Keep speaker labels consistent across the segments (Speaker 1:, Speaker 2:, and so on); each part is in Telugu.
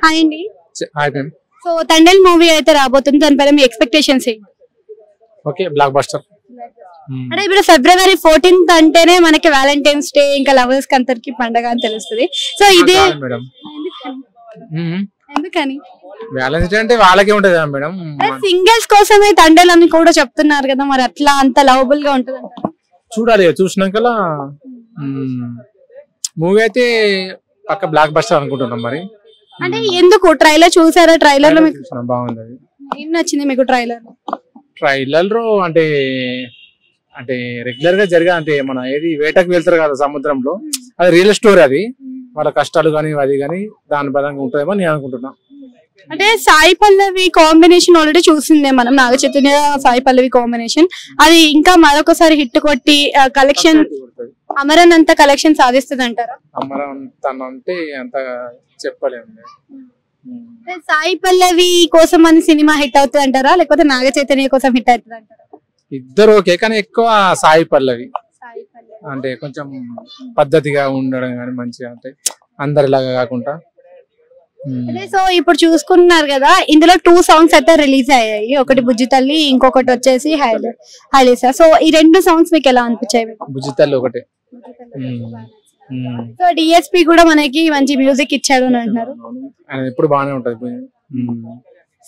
Speaker 1: హాయ్ అండి.
Speaker 2: Hi ma'am.
Speaker 1: So Thandel movie అయితే రాబోతుంది, దానిపైన మీ ఎక్స్పెక్టేషన్స్ ఏంటి?
Speaker 2: Okay, block buster.
Speaker 1: అంటే ఇప్పుడు February 14th అంటేనే మనకి వ్యాలంటైన్స్ డే, ఇంకా లవర్స్ కి అందరికి పండగ అని తెలుస్తుంది. సో ఇదే
Speaker 2: మేడం,
Speaker 1: ఎందుకని
Speaker 2: బ్యాలెన్స్ అంటే వాళ్ళకే ఉంటది కదా మేడం.
Speaker 1: సింగిల్స్ కోసమే తండేల్ అని కూడా చెప్తున్నారు కదా, మరి అట్లా అంత లవబుల్ గా ఉంటుంది అంటారా?
Speaker 2: చూడాలి, చూసినాక మూవీ అయితే పక్క బ్లాక్ బస్టర్ అనుకుంటున్నాం. మరి
Speaker 1: అంటే ఎందుకు ట్రైలర్ చూసారా? ట్రైలర్ లో మీకు
Speaker 2: బాగుంది. అది
Speaker 1: ఏం నచ్చింది మీకు ట్రైలర్?
Speaker 2: ట్రైలర్ అంటే అంటే రెగ్యులర్ గా జరిగా అంటే మన ఏది వేటకు వెళ్తారు కదా సముద్రంలో, అది రియల్ స్టోరీ. అది వాళ్ళ కష్టాలు కానీ అది కానీ దాని పరంగా ఉంటుందేమో నేను అనుకుంటున్నా.
Speaker 1: అంటే సాయి పల్లవి కాంబినేషన్ ఆల్రెడీ చూసిందే మనం, నాగ చైతన్య సాయి పల్లవి కాంబినేషన్. అది ఇంకా మరొకసారి హిట్ కొట్టి కలెక్షన్ అమరన్ అంత కలెక్షన్ సాధిస్తుంది అంటారా?
Speaker 2: అమరన్ అంటే అంత చెప్పలేము.
Speaker 1: సాయి పల్లవి కోసం అని సినిమా హిట్ అవుతుంది అంటారా, లేకపోతే నాగ చైతన్య కోసం హిట్ అవుతుంది అంటారా?
Speaker 2: ఇద్దరు ఓకే, కానీ ఎక్కువ సాయి పల్లవి అంటే కొంచెం పద్ధతిగా ఉండడం కానీ మంచిగా, అంటే అందరిలాగా కాకుండా.
Speaker 1: సో ఇప్పుడు చూసుకున్నారు కదా, ఇందులో 2 సాంగ్స్ అయితే రిలీజ్ అయ్యాయి. ఒకటి బుజ్జి తల్లి, ఇంకొకటి వచ్చేసి హైలేసా. సో ఈ 2 సాంగ్స్ మీకు ఎలా అనిపించాయి?
Speaker 2: బుజ్జి తల్లి ఒకటే.
Speaker 1: సో డిఎస్పి కూడా మనకి మంచి మ్యూజిక్ ఇచ్చాడు అని అంటున్నారు.
Speaker 2: ఎప్పుడు బాగానే ఉంటది.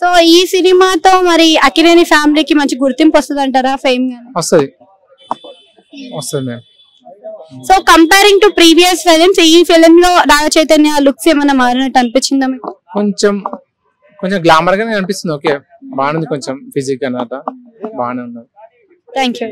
Speaker 1: సో ఈ సినిమాతో మరి అక్కినేని ఫ్యామిలీకి మంచి గుర్తింపు వస్తుంది అంటారా? ఫేమ్
Speaker 2: వస్తుంది ma'am.
Speaker 1: So comparing to previous films, ఈ ఫిలిం లో నాగ చైతన్య లుక్స్ ఏమైనా మారినట్టు అనిపించిందా మీకు?
Speaker 2: కొంచెం గ్లామర్ గానే అనిపిస్తుంది. ఓకే, బాగుంది. కొంచెం ఫిజిక్ అన్నమాట బాగానే ఉన్నది.
Speaker 1: Thank you.